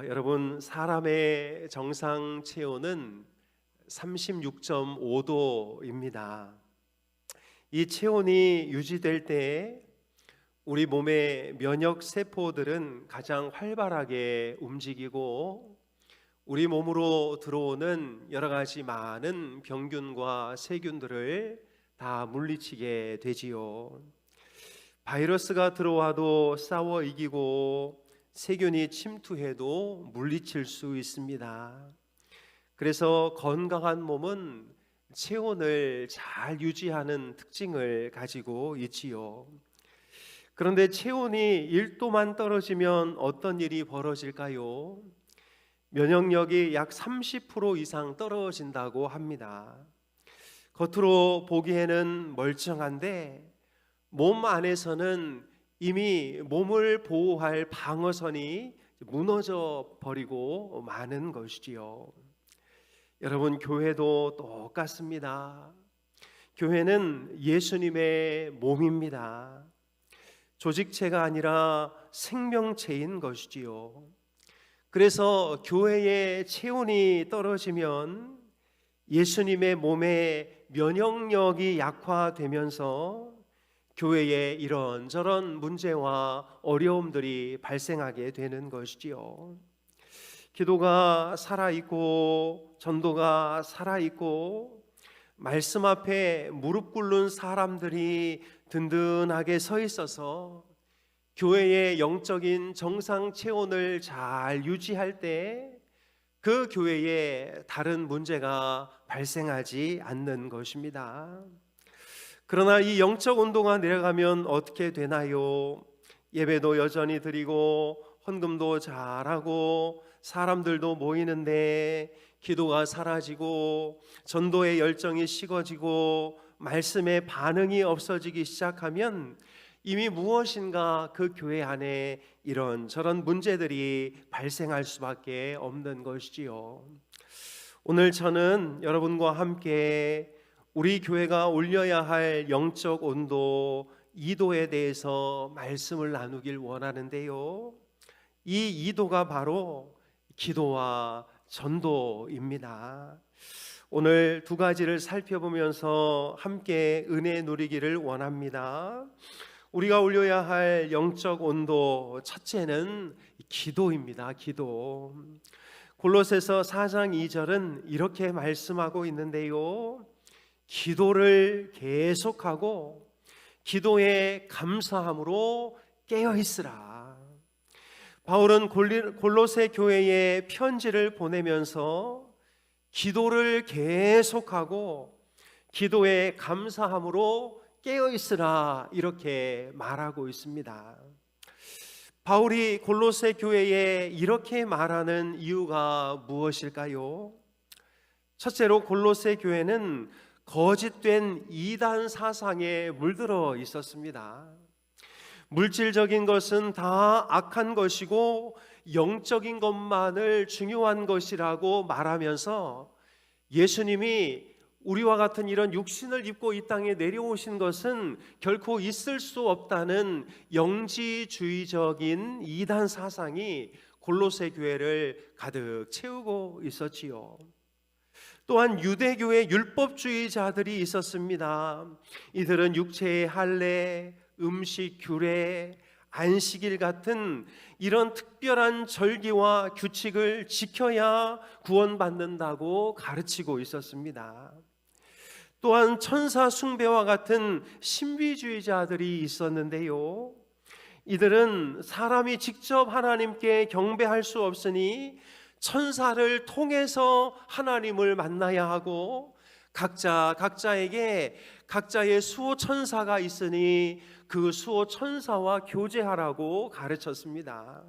여러분, 사람의 정상 체온은 36.5도입니다. 이 체온이 유지될 때 우리 몸의 면역 세포들은 가장 활발하게 움직이고 우리 몸으로 들어오는 여러 가지 많은 병균과 세균들을 다 물리치게 되지요. 바이러스가 들어와도 싸워 이기고 세균이 침투해도 물리칠 수 있습니다. 그래서 건강한 몸은 체온을 잘 유지하는 특징을 가지고 있지요. 그런데 체온이 1도만 떨어지면 어떤 일이 벌어질까요? 면역력이 약 30% 이상 떨어진다고 합니다. 겉으로 보기에는 멀쩡한데 몸 안에서는 이미 몸을 보호할 방어선이 무너져 버리고 마는 것이지요. 여러분, 교회도 똑같습니다. 교회는 예수님의 몸입니다. 조직체가 아니라 생명체인 것이지요. 그래서 교회의 체온이 떨어지면 예수님의 몸의 면역력이 약화되면서 교회에 이런저런 문제와 어려움들이 발생하게 되는 것이지요. 기도가 살아있고 전도가 살아있고 말씀 앞에 무릎 꿇는 사람들이 든든하게 서 있어서 교회의 영적인 정상 체온을 잘 유지할 때 그 교회에 다른 문제가 발생하지 않는 것입니다. 그러나 이 영적 온도가 내려가면 어떻게 되나요? 예배도 여전히 드리고 헌금도 잘하고 사람들도 모이는데 기도가 사라지고 전도의 열정이 식어지고 말씀의 반응이 없어지기 시작하면 이미 무엇인가 그 교회 안에 이런저런 문제들이 발생할 수밖에 없는 것이지요. 오늘 저는 여러분과 함께 우리 교회가 올려야 할 영적 온도 2도에 대해서 말씀을 나누길 원하는데요. 이 2도가 바로 기도와 전도입니다. 오늘 두 가지를 살펴보면서 함께 은혜 누리기를 원합니다. 우리가 올려야 할 영적 온도 첫째는 기도입니다. 기도. 골로새서 4장 2절은 이렇게 말씀하고 있는데요. 기도를 계속하고 기도에 감사함으로 깨어 있으라. 바울은 골로새 교회에 편지를 보내면서 기도를 계속하고 기도에 감사함으로 깨어 있으라 이렇게 말하고 있습니다. 바울이 골로새 교회에 이렇게 말하는 이유가 무엇일까요? 첫째로 골로새 교회는 거짓된 이단 사상에 물들어 있었습니다. 물질적인 것은 다 악한 것이고 영적인 것만을 중요한 것이라고 말하면서 예수님이 우리와 같은 이런 육신을 입고 이 땅에 내려오신 것은 결코 있을 수 없다는 영지주의적인 이단 사상이 골로새 교회를 가득 채우고 있었지요. 또한 유대교의 율법주의자들이 있었습니다. 이들은 육체의 할례, 음식 규례, 안식일 같은 이런 특별한 절기와 규칙을 지켜야 구원받는다고 가르치고 있었습니다. 또한 천사 숭배와 같은 신비주의자들이 있었는데요. 이들은 사람이 직접 하나님께 경배할 수 없으니 천사를 통해서 하나님을 만나야 하고 각자에게 각자의 수호 천사가 있으니 그 수호 천사와 교제하라고 가르쳤습니다.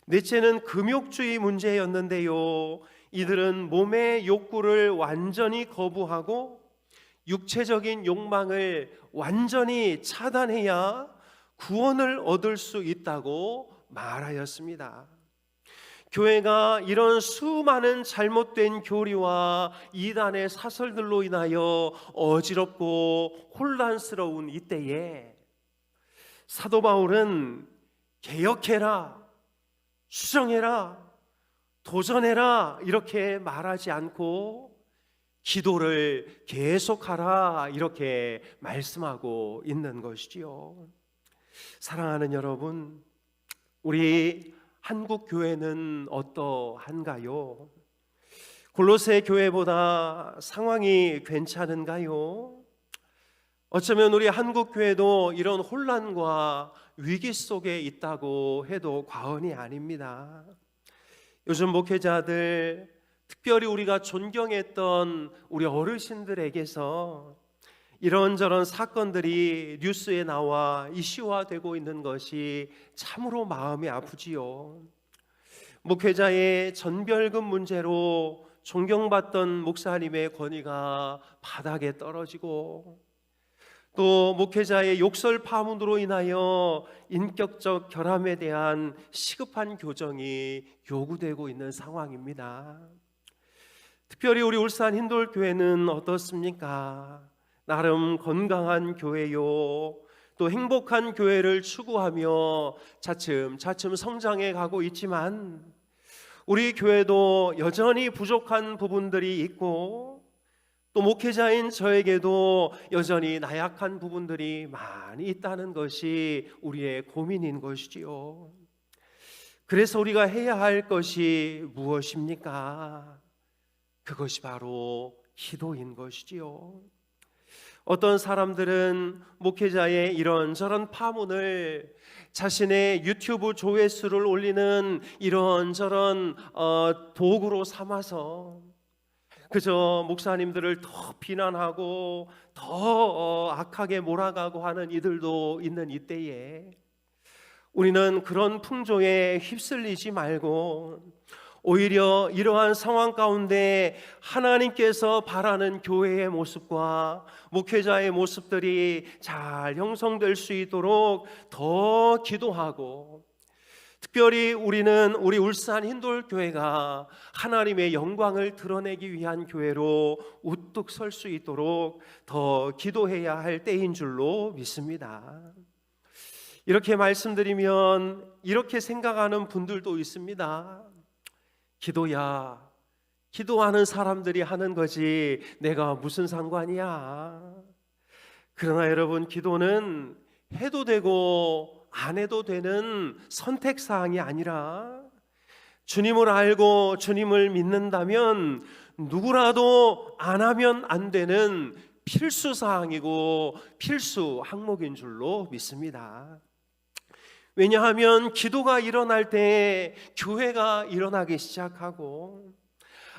넷째는 금욕주의 문제였는데요. 이들은 몸의 욕구를 완전히 거부하고 육체적인 욕망을 완전히 차단해야 구원을 얻을 수 있다고 말하였습니다. 교회가 이런 수많은 잘못된 교리와 이단의 사설들로 인하여 어지럽고 혼란스러운 이때에 사도 바울은 개혁해라, 수정해라, 도전해라 이렇게 말하지 않고 기도를 계속하라 이렇게 말씀하고 있는 것이지요. 사랑하는 여러분, 우리 한국 교회는 어떠한가요? 골로새 교회보다 상황이 괜찮은가요? 어쩌면 우리 한국 교회도 이런 혼란과 위기 속에 있다고 해도 과언이 아닙니다. 요즘 목회자들, 특별히 우리가 존경했던 우리 어르신들에게서 이런저런 사건들이 뉴스에 나와 이슈화되고 있는 것이 참으로 마음이 아프지요. 목회자의 전별금 문제로 존경받던 목사님의 권위가 바닥에 떨어지고, 또 목회자의 욕설 파문으로 인하여 인격적 결함에 대한 시급한 교정이 요구되고 있는 상황입니다. 특별히 우리 울산 힌돌교회는 어떻습니까? 나름 건강한 교회요, 또 행복한 교회를 추구하며 차츰차츰 성장해 가고 있지만 우리 교회도 여전히 부족한 부분들이 있고, 또 목회자인 저에게도 여전히 나약한 부분들이 많이 있다는 것이 우리의 고민인 것이지요. 그래서 우리가 해야 할 것이 무엇입니까? 그것이 바로 기도인 것이지요. 어떤 사람들은 목회자의 이런저런 파문을 자신의 유튜브 조회수를 올리는 이런저런 도구로 삼아서 그저 목사님들을 더 비난하고 더 악하게 몰아가고 하는 이들도 있는 이때에 우리는 그런 풍조에 휩쓸리지 말고 오히려 이러한 상황 가운데 하나님께서 바라는 교회의 모습과 목회자의 모습들이 잘 형성될 수 있도록 더 기도하고, 특별히 우리는 우리 울산 힌돌교회가 하나님의 영광을 드러내기 위한 교회로 우뚝 설 수 있도록 더 기도해야 할 때인 줄로 믿습니다. 이렇게 말씀드리면 이렇게 생각하는 분들도 있습니다. 기도야, 기도하는 사람들이 하는 거지 내가 무슨 상관이야. 그러나 여러분, 기도는 해도 되고 안 해도 되는 선택사항이 아니라 주님을 알고 주님을 믿는다면 누구라도 안 하면 안 되는 필수사항이고 필수 항목인 줄로 믿습니다. 왜냐하면 기도가 일어날 때 교회가 일어나기 시작하고,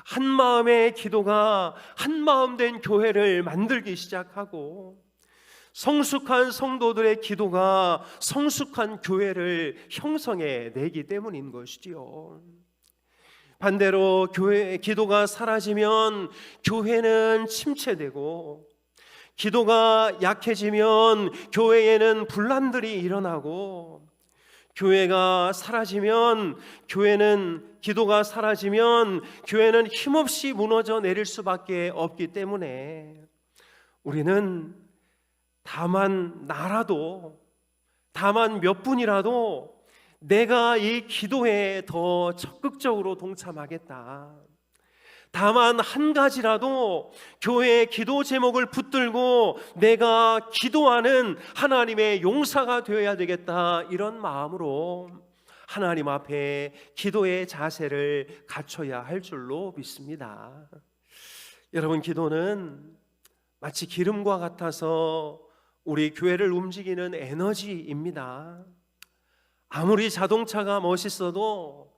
한 마음의 기도가 한 마음 된 교회를 만들기 시작하고, 성숙한 성도들의 기도가 성숙한 교회를 형성해 내기 때문인 것이지요. 반대로 기도가 사라지면 교회는 침체되고, 기도가 약해지면 교회에는 분란들이 일어나고, 기도가 사라지면 교회는 힘없이 무너져 내릴 수밖에 없기 때문에 우리는 다만 몇 분이라도 내가 이 기도에 더 적극적으로 동참하겠다, 다만 한 가지라도 교회의 기도 제목을 붙들고 내가 기도하는 하나님의 용사가 되어야 되겠다, 이런 마음으로 하나님 앞에 기도의 자세를 갖춰야 할 줄로 믿습니다. 여러분, 기도는 마치 기름과 같아서 우리 교회를 움직이는 에너지입니다. 아무리 자동차가 멋있어도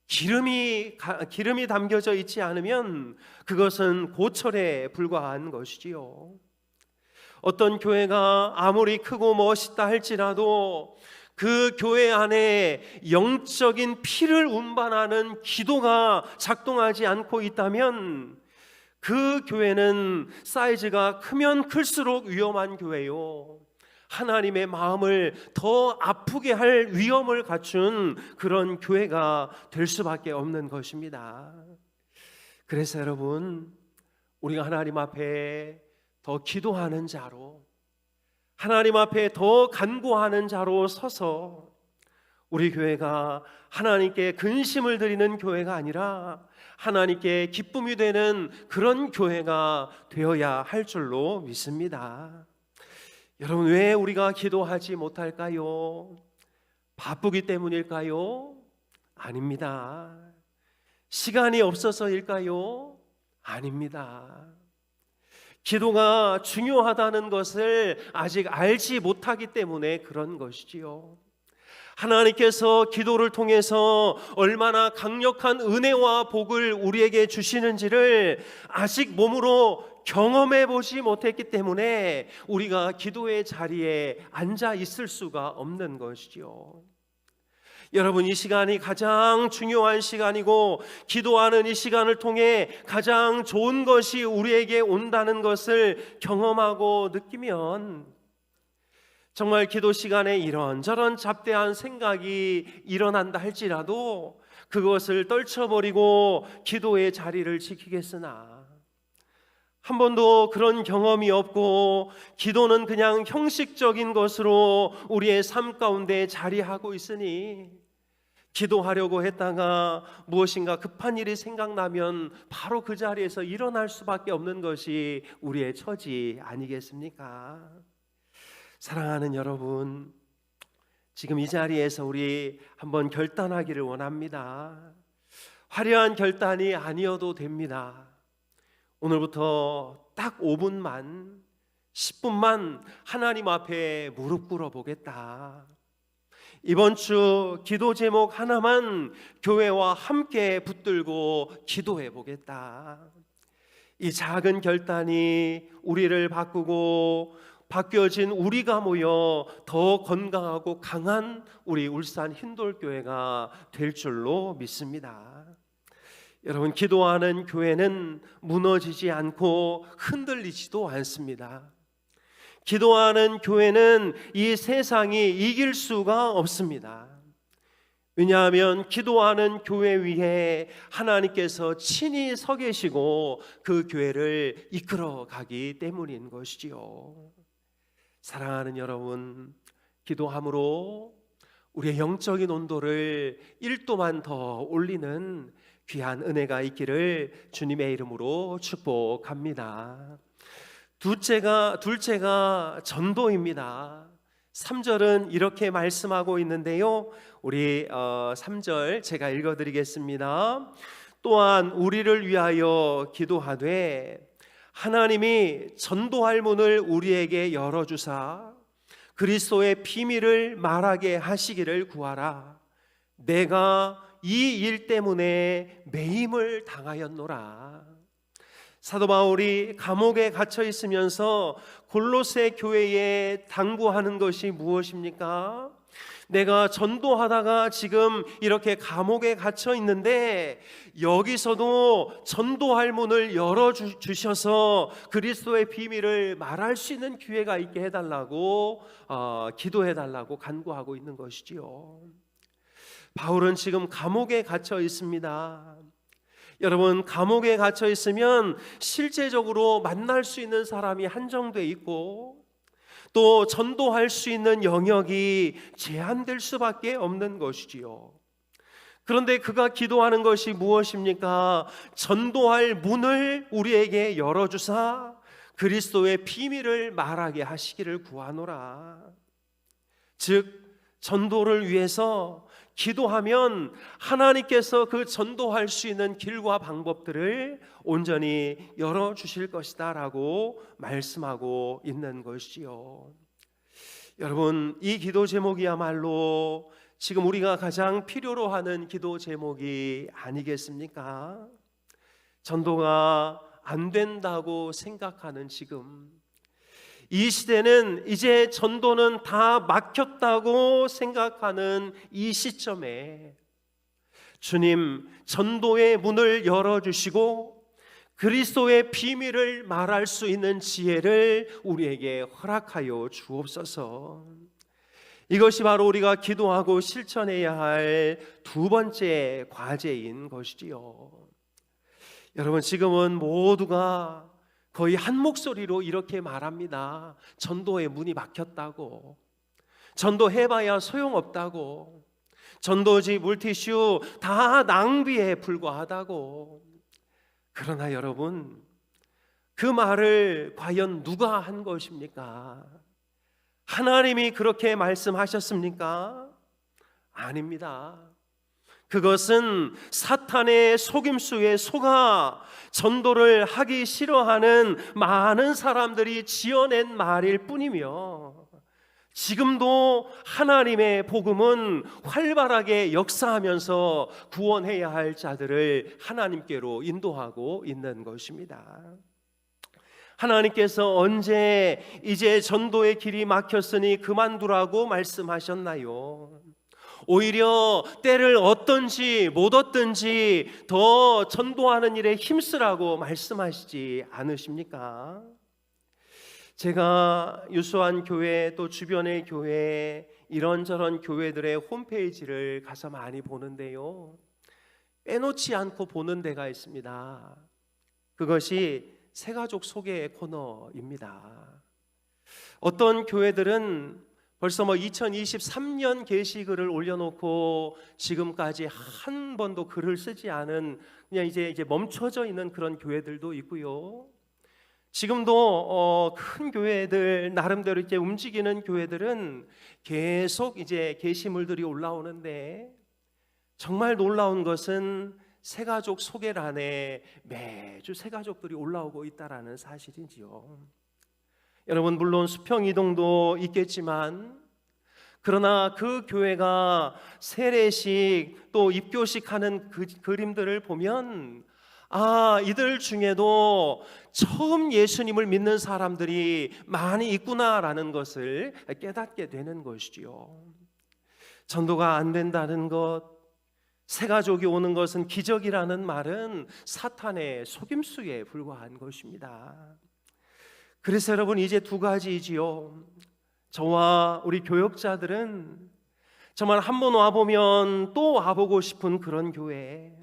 기름이 담겨져 있지 않으면 그것은 고철에 불과한 것이지요. 어떤 교회가 아무리 크고 멋있다 할지라도 그 교회 안에 영적인 피를 운반하는 기도가 작동하지 않고 있다면 그 교회는 사이즈가 크면 클수록 위험한 교회요, 하나님의 마음을 더 아프게 할 위험을 갖춘 그런 교회가 될 수밖에 없는 것입니다. 그래서 여러분, 우리가 하나님 앞에 더 기도하는 자로, 하나님 앞에 더 간구하는 자로 서서 우리 교회가 하나님께 근심을 드리는 교회가 아니라 하나님께 기쁨이 되는 그런 교회가 되어야 할 줄로 믿습니다. 여러분, 왜 우리가 기도하지 못할까요? 바쁘기 때문일까요? 아닙니다. 시간이 없어서일까요? 아닙니다. 기도가 중요하다는 것을 아직 알지 못하기 때문에 그런 것이지요. 하나님께서 기도를 통해서 얼마나 강력한 은혜와 복을 우리에게 주시는지를 아직 몸으로 경험해 보지 못했기 때문에 우리가 기도의 자리에 앉아 있을 수가 없는 것이지요. 여러분, 이 시간이 가장 중요한 시간이고 기도하는 이 시간을 통해 가장 좋은 것이 우리에게 온다는 것을 경험하고 느끼면 정말 기도 시간에 이런저런 잡대한 생각이 일어난다 할지라도 그것을 떨쳐버리고 기도의 자리를 지키겠으나 한 번도 그런 경험이 없고 기도는 그냥 형식적인 것으로 우리의 삶 가운데 자리하고 있으니 기도하려고 했다가 무엇인가 급한 일이 생각나면 바로 그 자리에서 일어날 수밖에 없는 것이 우리의 처지 아니겠습니까? 사랑하는 여러분, 지금 이 자리에서 우리 한번 결단하기를 원합니다. 화려한 결단이 아니어도 됩니다. 오늘부터 딱 5분만 10분만 하나님 앞에 무릎 꿇어 보겠다. 이번 주 기도 제목 하나만 교회와 함께 붙들고 기도해 보겠다. 이 작은 결단이 우리를 바꾸고 바뀌어진 우리가 모여 더 건강하고 강한 우리 울산 흰돌교회가 될 줄로 믿습니다. 여러분, 기도하는 교회는 무너지지 않고 흔들리지도 않습니다. 기도하는 교회는 이 세상이 이길 수가 없습니다. 왜냐하면 기도하는 교회 위에 하나님께서 친히 서 계시고 그 교회를 이끌어 가기 때문인 것이지요. 사랑하는 여러분, 기도함으로 우리의 영적인 온도를 1도만 더 올리는 귀한 은혜가 있기를 주님의 이름으로 축복합니다. 둘째가 전도입니다. 3절은 이렇게 말씀하고 있는데요, 우리 3절 제가 읽어드리겠습니다. 또한 우리를 위하여 기도하되 하나님이 전도할 문을 우리에게 열어주사 그리스도의 비밀을 말하게 하시기를 구하라. 내가 이 일 때문에 매임을 당하였노라. 사도 바울이 감옥에 갇혀 있으면서 골로새 교회에 당부하는 것이 무엇입니까? 내가 전도하다가 지금 이렇게 감옥에 갇혀 있는데 여기서도 전도할 문을 열어주셔서 그리스도의 비밀을 말할 수 있는 기회가 있게 해달라고 기도해달라고 간구하고 있는 것이지요. 바울은 지금 감옥에 갇혀 있습니다. 여러분, 감옥에 갇혀 있으면 실제적으로 만날 수 있는 사람이 한정돼 있고 또 전도할 수 있는 영역이 제한될 수밖에 없는 것이지요. 그런데 그가 기도하는 것이 무엇입니까? 전도할 문을 우리에게 열어주사 그리스도의 비밀을 말하게 하시기를 구하노라. 즉, 전도를 위해서 기도하면 하나님께서 그 전도할 수 있는 길과 방법들을 온전히 열어주실 것이다 라고 말씀하고 있는 것이지요. 여러분, 이 기도 제목이야말로 지금 우리가 가장 필요로 하는 기도 제목이 아니겠습니까? 전도가 안 된다고 생각하는 지금, 이 시대는 이제 전도는 다 막혔다고 생각하는 이 시점에 주님, 전도의 문을 열어주시고 그리스도의 비밀을 말할 수 있는 지혜를 우리에게 허락하여 주옵소서. 이것이 바로 우리가 기도하고 실천해야 할 두 번째 과제인 것이지요. 여러분, 지금은 모두가 거의 한 목소리로 이렇게 말합니다. 전도의 문이 막혔다고, 전도해봐야 소용없다고, 전도지, 물티슈 다 낭비에 불과하다고. 그러나 여러분, 그 말을 과연 누가 한 것입니까? 하나님이 그렇게 말씀하셨습니까? 아닙니다. 그것은 사탄의 속임수에 속아 전도를 하기 싫어하는 많은 사람들이 지어낸 말일 뿐이며, 지금도 하나님의 복음은 활발하게 역사하면서 구원해야 할 자들을 하나님께로 인도하고 있는 것입니다. 하나님께서 언제 이제 전도의 길이 막혔으니 그만두라고 말씀하셨나요? 오히려 때를 얻든지 못 얻든지 더 전도하는 일에 힘쓰라고 말씀하시지 않으십니까? 제가 유수한 교회, 또 주변의 교회, 이런저런 교회들의 홈페이지를 가서 많이 보는데요, 빼놓지 않고 보는 데가 있습니다. 그것이 새가족 소개 코너입니다. 어떤 교회들은 벌써 2023년 게시글을 올려놓고 지금까지 한 번도 글을 쓰지 않은, 그냥 이제 멈춰져 있는 그런 교회들도 있고요. 지금도 큰 교회들, 나름대로 이제 움직이는 교회들은 계속 이제 게시물들이 올라오는데, 정말 놀라운 것은 새가족 소개란에 매주 새가족들이 올라오고 있다라는 사실이지요. 여러분, 물론 수평 이동도 있겠지만, 그러나 그 교회가 세례식 또 입교식 하는 그 그림들을 보면, 이들 중에도 처음 예수님을 믿는 사람들이 많이 있구나라는 것을 깨닫게 되는 것이지요. 전도가 안 된다는 것, 새가족이 오는 것은 기적이라는 말은 사탄의 속임수에 불과한 것입니다. 그래서 여러분, 이제 두 가지이지요. 저와 우리 교역자들은 정말 한번 와보면 또 와보고 싶은 그런 교회,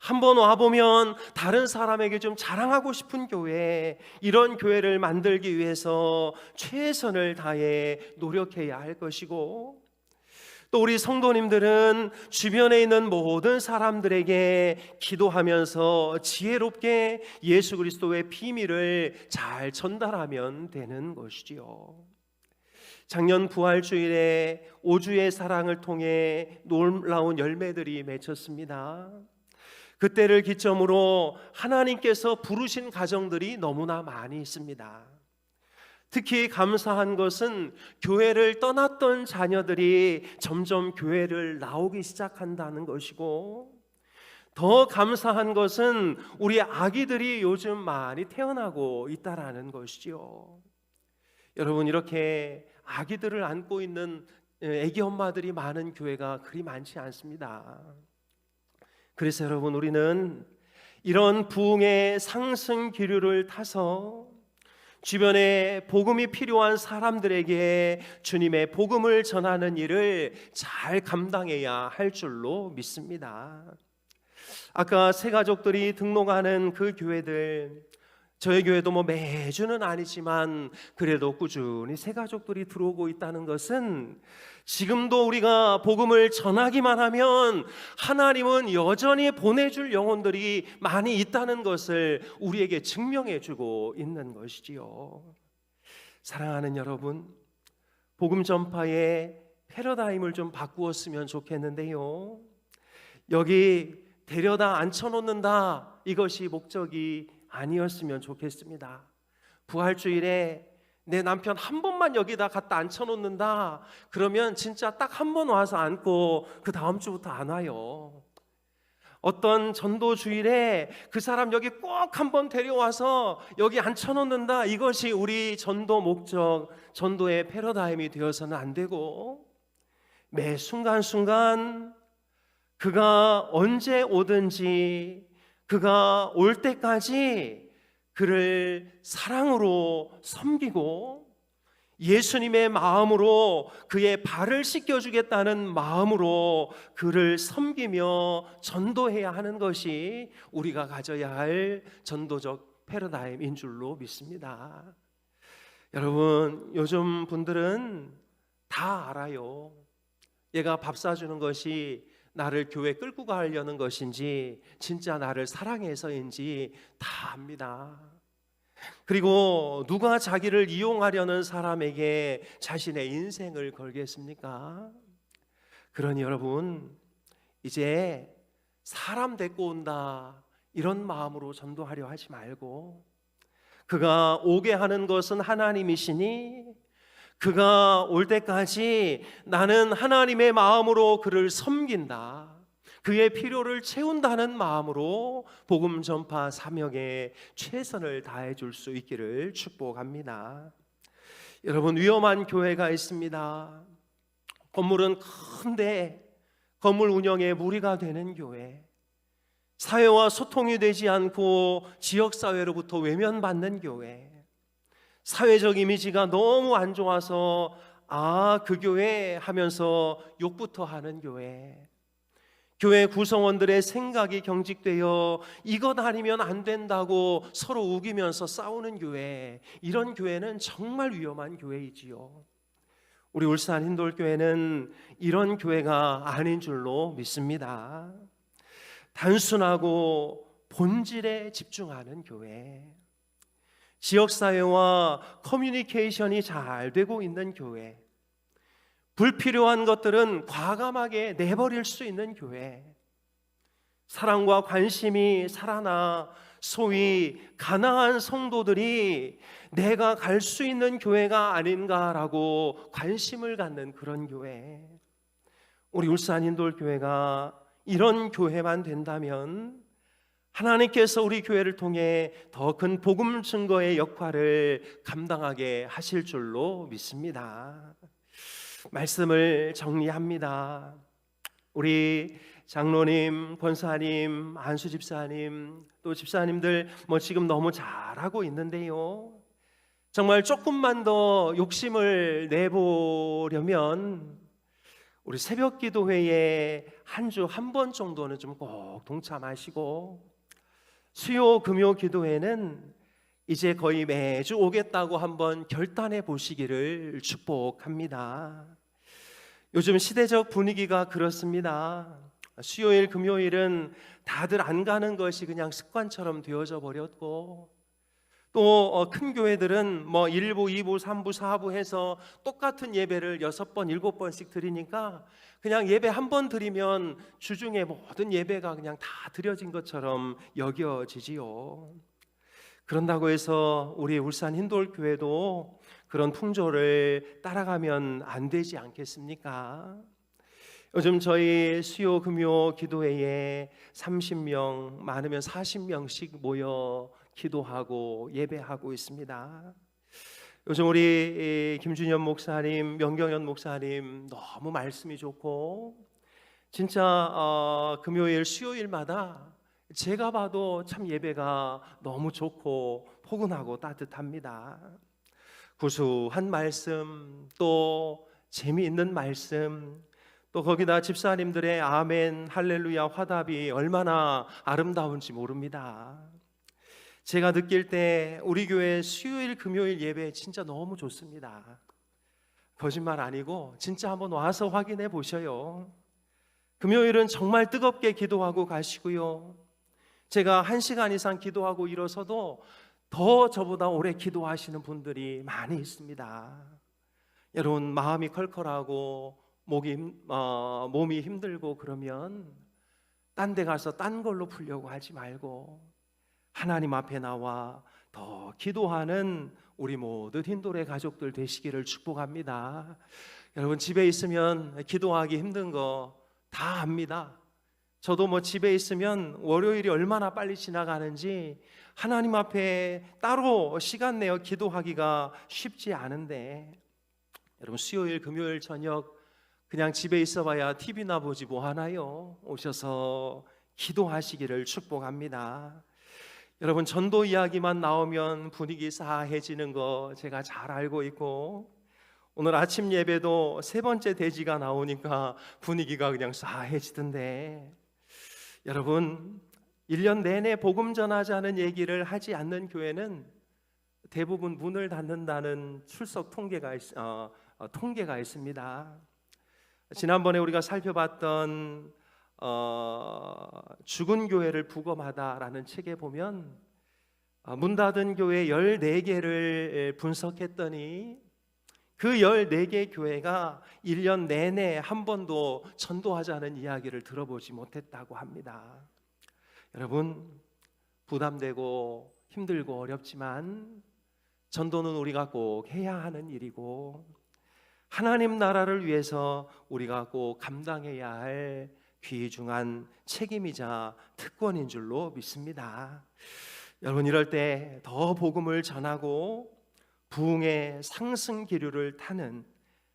한번 와보면 다른 사람에게 좀 자랑하고 싶은 교회, 이런 교회를 만들기 위해서 최선을 다해 노력해야 할 것이고, 또 우리 성도님들은 주변에 있는 모든 사람들에게 기도하면서 지혜롭게 예수 그리스도의 비밀을 잘 전달하면 되는 것이지요. 작년 부활주일에 5주의 사랑을 통해 놀라운 열매들이 맺혔습니다. 그때를 기점으로 하나님께서 부르신 가정들이 너무나 많이 있습니다. 특히 감사한 것은 교회를 떠났던 자녀들이 점점 교회를 나오기 시작한다는 것이고, 더 감사한 것은 우리 아기들이 요즘 많이 태어나고 있다라는 것이죠. 여러분, 이렇게 아기들을 안고 있는 아기 엄마들이 많은 교회가 그리 많지 않습니다. 그래서 여러분, 우리는 이런 부흥의 상승 기류를 타서 주변에 복음이 필요한 사람들에게 주님의 복음을 전하는 일을 잘 감당해야 할 줄로 믿습니다. 아까 새가족들이 등록하는 그 교회들, 저희 교회도 매주는 아니지만 그래도 꾸준히 새가족들이 들어오고 있다는 것은, 지금도 우리가 복음을 전하기만 하면 하나님은 여전히 보내줄 영혼들이 많이 있다는 것을 우리에게 증명해 주고 있는 것이지요. 사랑하는 여러분, 복음 전파의 패러다임을 좀 바꾸었으면 좋겠는데요, 여기 데려다 앉혀놓는다, 이것이 목적이 아니었으면 좋겠습니다. 부활주일에 내 남편 한 번만 여기다 갖다 앉혀놓는다, 그러면 진짜 딱 한 번 와서 앉고 그 다음 주부터 안 와요. 어떤 전도주일에 그 사람 여기 꼭 한 번 데려와서 여기 앉혀놓는다, 이것이 우리 전도 목적, 전도의 패러다임이 되어서는 안 되고, 매 순간순간 그가 언제 오든지 그가 올 때까지 그를 사랑으로 섬기고 예수님의 마음으로 그의 발을 씻겨주겠다는 마음으로 그를 섬기며 전도해야 하는 것이 우리가 가져야 할 전도적 패러다임인 줄로 믿습니다. 여러분, 요즘 분들은 다 알아요. 얘가 밥 사주는 것이 나를 교회 끌고 가려는 것인지 진짜 나를 사랑해서인지 다 압니다. 그리고 누가 자기를 이용하려는 사람에게 자신의 인생을 걸겠습니까? 그러니 여러분, 이제 사람 데리고 온다 이런 마음으로 전도하려 하지 말고, 그가 오게 하는 것은 하나님이시니 그가 올 때까지 나는 하나님의 마음으로 그를 섬긴다, 그의 필요를 채운다는 마음으로 복음 전파 사명에 최선을 다해 줄 수 있기를 축복합니다. 여러분, 위험한 교회가 있습니다. 건물은 큰데 건물 운영에 무리가 되는 교회, 사회와 소통이 되지 않고 지역사회로부터 외면받는 교회, 사회적 이미지가 너무 안 좋아서 그 교회 하면서 욕부터 하는 교회, 교회 구성원들의 생각이 경직되어 이것 아니면 안 된다고 서로 우기면서 싸우는 교회, 이런 교회는 정말 위험한 교회이지요. 우리 울산 힌돌교회는 이런 교회가 아닌 줄로 믿습니다. 단순하고 본질에 집중하는 교회, 지역사회와 커뮤니케이션이 잘 되고 있는 교회, 불필요한 것들은 과감하게 내버릴 수 있는 교회, 사랑과 관심이 살아나 소위 가난한 성도들이 내가 갈 수 있는 교회가 아닌가라고 관심을 갖는 그런 교회, 우리 울산 힌돌교회가 이런 교회만 된다면 하나님께서 우리 교회를 통해 더 큰 복음 증거의 역할을 감당하게 하실 줄로 믿습니다. 말씀을 정리합니다. 우리 장로님, 권사님, 안수 집사님, 또 집사님들 지금 너무 잘하고 있는데요, 정말 조금만 더 욕심을 내보려면 우리 새벽 기도회에 한 주 한 번 정도는 좀 꼭 동참하시고, 수요 금요 기도회는 이제 거의 매주 오겠다고 한번 결단해 보시기를 축복합니다. 요즘 시대적 분위기가 그렇습니다. 수요일 금요일은 다들 안 가는 것이 그냥 습관처럼 되어져 버렸고, 또 큰 교회들은 1부, 2부, 3부, 4부 해서 똑같은 예배를 6번, 7번씩 드리니까 그냥 예배 한 번 드리면 주중에 모든 예배가 그냥 다 드려진 것처럼 여겨지지요. 그런다고 해서 우리 울산 힌돌교회도 그런 풍조를 따라가면 안 되지 않겠습니까? 요즘 저희 수요 금요 기도회에 30명, 많으면 40명씩 모여 기도하고 예배하고 있습니다. 요즘 우리 김준현 목사님, 명경현 목사님 너무 말씀이 좋고, 진짜 금요일 수요일마다 제가 봐도 참 예배가 너무 좋고 포근하고 따뜻합니다. 구수한 말씀, 또 재미있는 말씀, 또 거기다 집사님들의 아멘, 할렐루야 화답이 얼마나 아름다운지 모릅니다. 제가 느낄 때 우리 교회 수요일 금요일 예배 진짜 너무 좋습니다. 거짓말 아니고 진짜 한번 와서 확인해 보셔요. 금요일은 정말 뜨겁게 기도하고 가시고요, 제가 1시간 이상 기도하고 일어서도 더 저보다 오래 기도하시는 분들이 많이 있습니다. 여러분, 마음이 컬컬하고 몸이 힘들고 그러면 딴 데 가서 딴 걸로 풀려고 하지 말고 하나님 앞에 나와 더 기도하는 우리 모든 힌돌의 가족들 되시기를 축복합니다. 여러분, 집에 있으면 기도하기 힘든 거 다 압니다. 저도 집에 있으면 월요일이 얼마나 빨리 지나가는지 하나님 앞에 따로 시간 내어 기도하기가 쉽지 않은데, 여러분, 수요일 금요일 저녁 그냥 집에 있어봐야 TV나 보지 뭐 하나요? 오셔서 기도하시기를 축복합니다. 여러분, 전도 이야기만 나오면 분위기 싸해지는 거 제가 잘 알고 있고, 오늘 아침 예배도 3번째 대지가 나오니까 분위기가 그냥 싸해지던데, 여러분, 1년 내내 복음 전하자는 얘기를 하지 않는 교회는 대부분 문을 닫는다는 출석 통계가 있습니다. 지난번에 우리가 살펴봤던 죽은 교회를 부검하다라는 책에 보면 문 닫은 교회 14개를 분석했더니 그 14개 교회가 1년 내내 한 번도 전도하자는 이야기를 들어보지 못했다고 합니다. 여러분, 부담되고 힘들고 어렵지만 전도는 우리가 꼭 해야 하는 일이고 하나님 나라를 위해서 우리가 꼭 감당해야 할 귀중한 책임이자 특권인 줄로 믿습니다. 여러분, 이럴 때 더 복음을 전하고 부흥의 상승 기류를 타는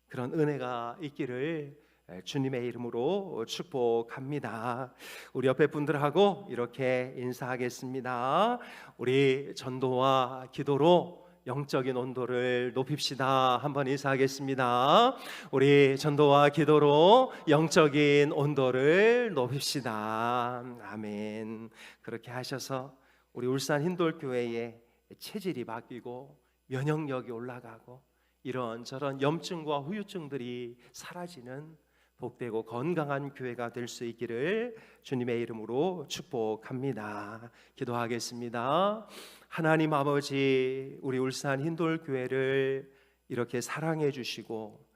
그런 은혜가 있기를 주님의 이름으로 축복합니다. 우리 옆에 분들하고 이렇게 인사하겠습니다. 우리 전도와 기도로 영적인 온도를 높입시다. 한번 인사하겠습니다. 우리 전도와 기도로 영적인 온도를 높입시다. 아멘. 그렇게 하셔서 우리 울산 흰돌교회의 체질이 바뀌고 면역력이 올라가고 이런저런 염증과 후유증들이 사라지는 복되고 건강한 교회가 될 수 있기를 주님의 이름으로 축복합니다. 기도하겠습니다. 하나님 아버지, 우리 울산 흰돌교회를 이렇게 사랑해 주시고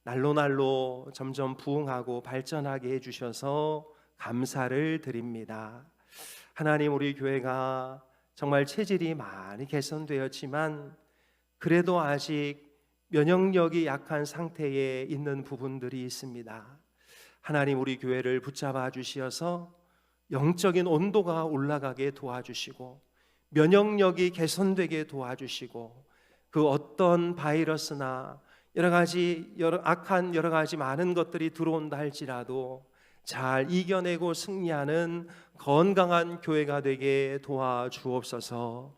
날로 날로 점점 부흥하고 발전하게 해주셔서 감사를 드립니다. 하나님, 우리 교회가 정말 체질이 많이 개선되었지만 그래도 아직 면역력이 약한 상태에 있는 부분들이 있습니다. 하나님, 우리 교회를 붙잡아 주시어서 영적인 온도가 올라가게 도와주시고 면역력이 개선되게 도와주시고 그 어떤 바이러스나 악한 여러 가지 많은 것들이 들어온다 할지라도 잘 이겨내고 승리하는 건강한 교회가 되게 도와주옵소서.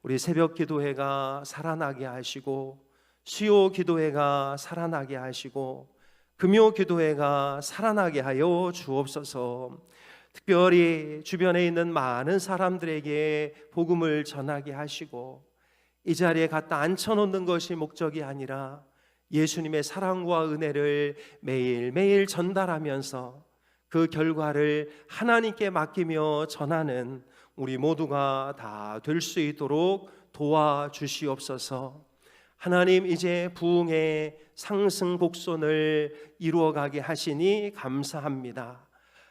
우리 새벽 기도회가 살아나게 하시고 수요 기도회가 살아나게 하시고 금요 기도회가 살아나게 하여 주옵소서. 특별히 주변에 있는 많은 사람들에게 복음을 전하게 하시고 이 자리에 갖다 앉혀놓는 것이 목적이 아니라 예수님의 사랑과 은혜를 매일매일 전달하면서 그 결과를 하나님께 맡기며 전하는 우리 모두가 다 될 수 있도록 도와주시옵소서. 하나님, 이제 부흥의 상승 곡선을 이루어가게 하시니 감사합니다.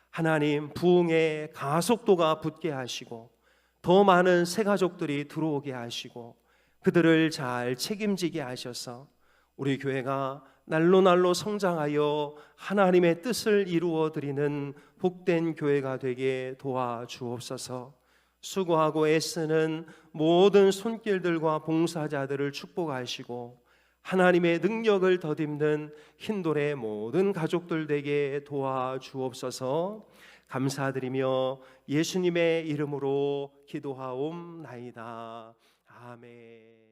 하나님, 부흥의 가속도가 붙게 하시고 더 많은 새 가족들이 들어오게 하시고 그들을 잘 책임지게 하셔서 우리 교회가 날로 날로 성장하여 하나님의 뜻을 이루어 드리는 복된 교회가 되게 도와주옵소서. 수고하고 애쓰는 모든 손길들과 봉사자들을 축복하시고 하나님의 능력을 덧입는 흰돌의 모든 가족들 되게 도와주옵소서. 감사드리며 예수님의 이름으로 기도하옵나이다. 아멘.